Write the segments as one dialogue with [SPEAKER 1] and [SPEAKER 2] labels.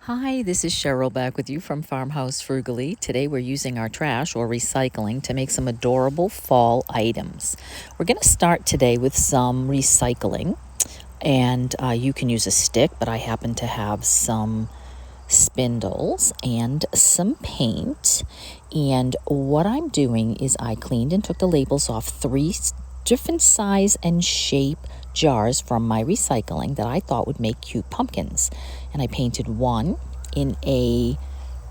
[SPEAKER 1] Hi, this is Cheryl back with you from Farmhouse Frugally. Today we're using our trash or recycling to make some adorable fall items. We're going to start today with some recycling, and you can use a stick, but I happen to have some spindles and some paint. And what I'm doing is I cleaned and took the labels off three different size and shape jars from my recycling that I thought would make cute pumpkins. And I painted one in a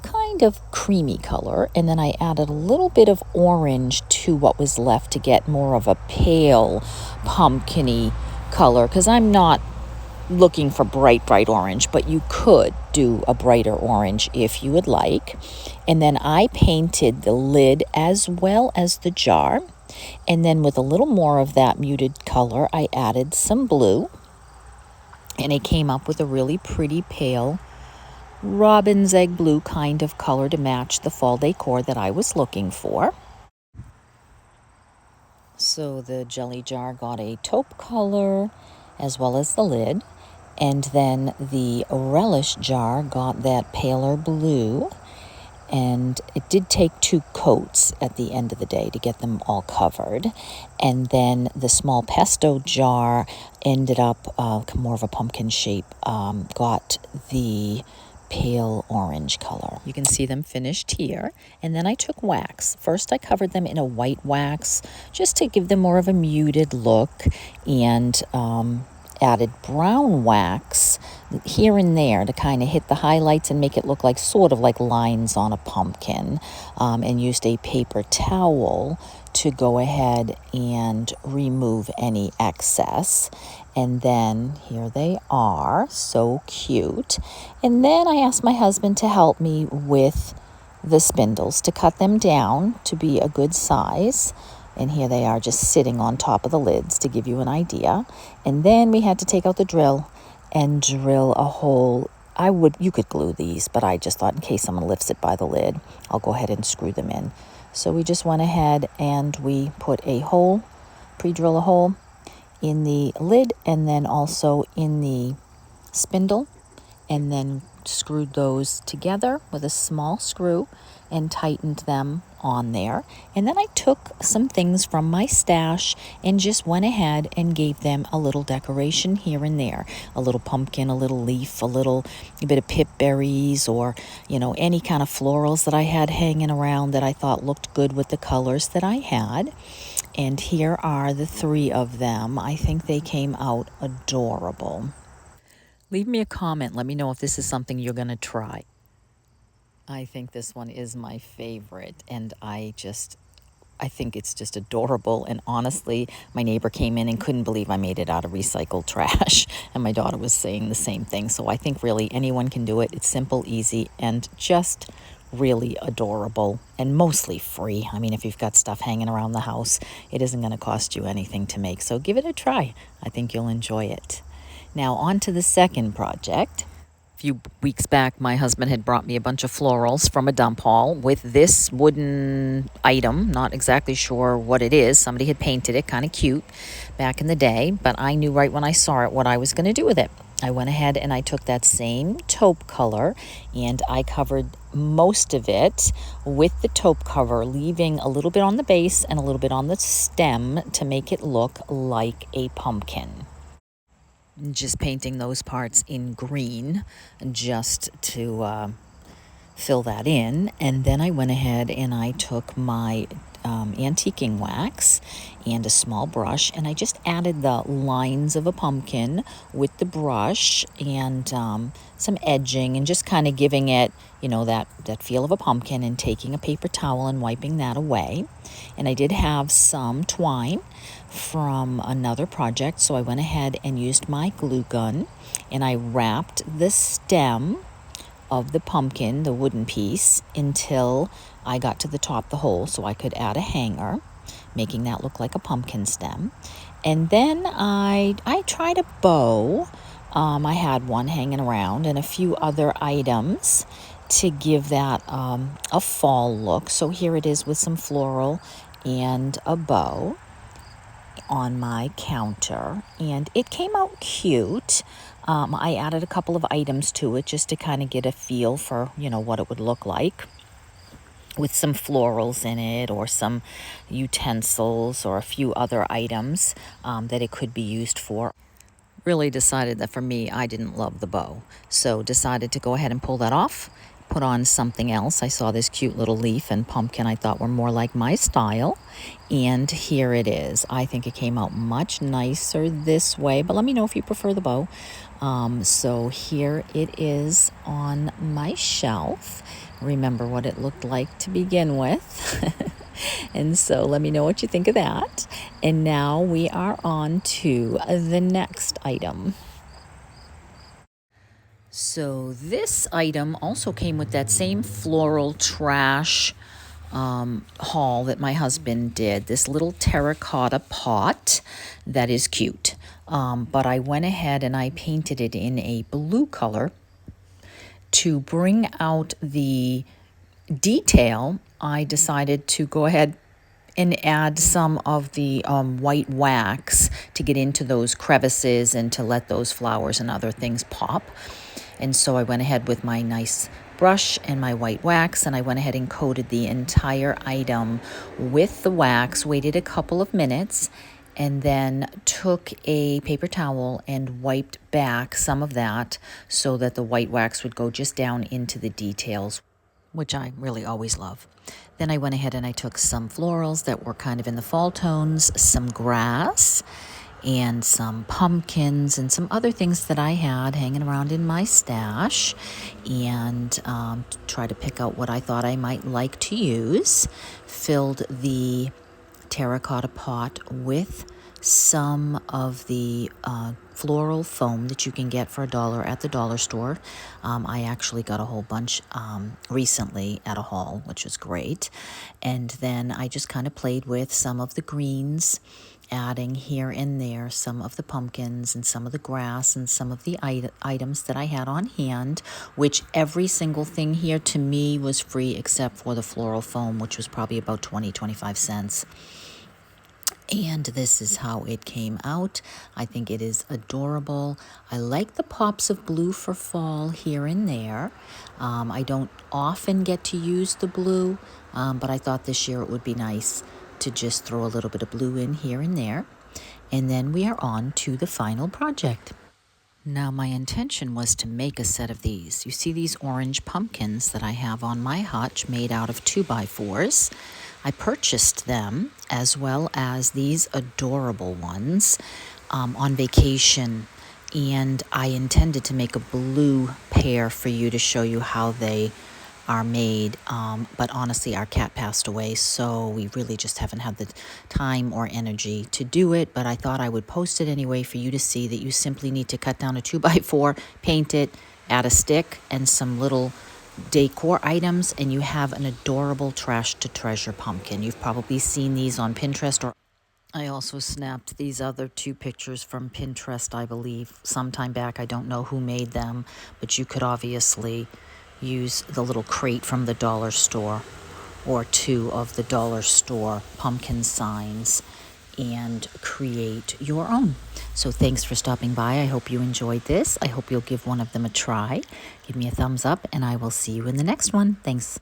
[SPEAKER 1] kind of creamy color, and then I added a little bit of orange to what was left to get more of a pale pumpkin-y color, because I'm not looking for bright orange, but you could do a brighter orange if you would like. And then I painted the lid as well as the jar. And then with a little more of that muted color, I added some blue. And it came up with a really pretty pale robin's egg blue kind of color to match the fall decor that I was looking for. So the jelly jar got a taupe color as well as the lid. And then the relish jar got that paler blue. And it did take 2 coats at the end of the day to get them all covered. And then the small pesto jar ended up more of a pumpkin shape, got the pale orange color. You can see them finished here. And then I took wax. First I covered them in a white wax just to give them more of a muted look, and added brown wax here and there to kind of hit the highlights and make it look like sort of like lines on a pumpkin, and used a paper towel to go ahead and remove any excess. And then here they are, so cute. And then I asked my husband to help me with the spindles, to cut them down to be a good size. And here they are just sitting on top of the lids to give you an idea. And then we had to take out the drill and drill a hole. You could glue these, but I just thought in case someone lifts it by the lid, I'll go ahead and screw them in. So we just went ahead and we put a hole, pre-drill a hole in the lid and then also in the spindle, and then screwed those together with a small screw and tightened them on there. And then I took some things from my stash and just went ahead and gave them a little decoration here and there. A little pumpkin, a little leaf, a bit of pip berries, or, any kind of florals that I had hanging around that I thought looked good with the colors that I had. And here are the 3 of them. I think they came out adorable. Leave me a comment. Let me know if this is something you're going to try. I think this one is my favorite, and I think it's just adorable. And honestly, my neighbor came in and couldn't believe I made it out of recycled trash. And my daughter was saying the same thing. So I think really anyone can do it. It's simple, easy, and just really adorable, and mostly free. I mean, if you've got stuff hanging around the house, it isn't going to cost you anything to make. So give it a try. I think you'll enjoy it. Now on to the second project. A few weeks back, my husband had brought me a bunch of florals from a dump haul with this wooden item. Not exactly sure what it is. Somebody had painted it kind of cute back in the day, but I knew right when I saw it what I was going to do with it. I went ahead and I took that same taupe color and I covered most of it with the taupe cover, leaving a little bit on the base and a little bit on the stem to make it look like a pumpkin. Just painting those parts in green just to fill that in. And then I went ahead and I took my antiquing wax and a small brush, and I just added the lines of a pumpkin with the brush and some edging, and just kind of giving it, that feel of a pumpkin, and taking a paper towel and wiping that away. And I did have some twine from another project, so I went ahead and used my glue gun and I wrapped the stem of the pumpkin, the wooden piece, until I got to the top of the hole so I could add a hanger, making that look like a pumpkin stem. And then I tried a bow. I had one hanging around and a few other items to give that a fall look. So here it is with some floral and a bow on my counter, and it came out cute. I added a couple of items to it just to kind of get a feel for, what it would look like, with some florals in it or some utensils or a few other items that it could be used for. Really decided that for me, I didn't love the bow. So decided to go ahead and pull that off, put on something else. I saw this cute little leaf and pumpkin I thought were more like my style. And here it is. I think it came out much nicer this way, but let me know if you prefer the bow. So here it is on my shelf. Remember what it looked like to begin with. And so let me know what you think of that. And now we are on to the next item. So this item also came with that same floral trash haul that my husband did. This little terracotta pot that is cute. But I went ahead and I painted it in a blue color to bring out the detail. I decided to go ahead and add some of the white wax to get into those crevices and to let those flowers and other things pop. And so I went ahead with my nice brush and my white wax, and I went ahead and coated the entire item with the wax, waited a couple of minutes, and then took a paper towel and wiped back some of that so that the white wax would go just down into the details, which I really always love. Then I went ahead and I took some florals that were kind of in the fall tones, some grass, and some pumpkins and some other things that I had hanging around in my stash, and try to pick out what I thought I might like to use. Filled the terracotta pot with some of the floral foam that you can get for $1 at the dollar store. I actually got a whole bunch recently at a haul, which was great. And then I just kind of played with some of the greens, adding here and there some of the pumpkins and some of the grass and some of the items that I had on hand, which every single thing here to me was free except for the floral foam, which was probably about 20-25 cents. And this is how it came out. I think it is adorable. I like the pops of blue for fall here and there. I don't often get to use the blue, but I thought this year it would be nice to just throw a little bit of blue in here and there. And then we are on to the final project. Now, my intention was to make a set of these. You see these orange pumpkins that I have on my hutch made out of 2x4s. I purchased them, as well as these adorable ones, on vacation, and I intended to make a blue pair for you to show you how they are made, but honestly our cat passed away, so we really just haven't had the time or energy to do it. But I thought I would post it anyway for you to see that you simply need to cut down a 2x4, paint it, add a stick and some little decor items, and you have an adorable trash to treasure pumpkin. You've probably seen these on Pinterest, or I also snapped these other 2 pictures from Pinterest, I believe, sometime back. I don't know who made them, but you could obviously use the little crate from the dollar store or 2 of the dollar store pumpkin signs and create your own. So thanks for stopping by. I hope you enjoyed this. I hope you'll give one of them a try. Give me a thumbs up, and I will see you in the next one. Thanks.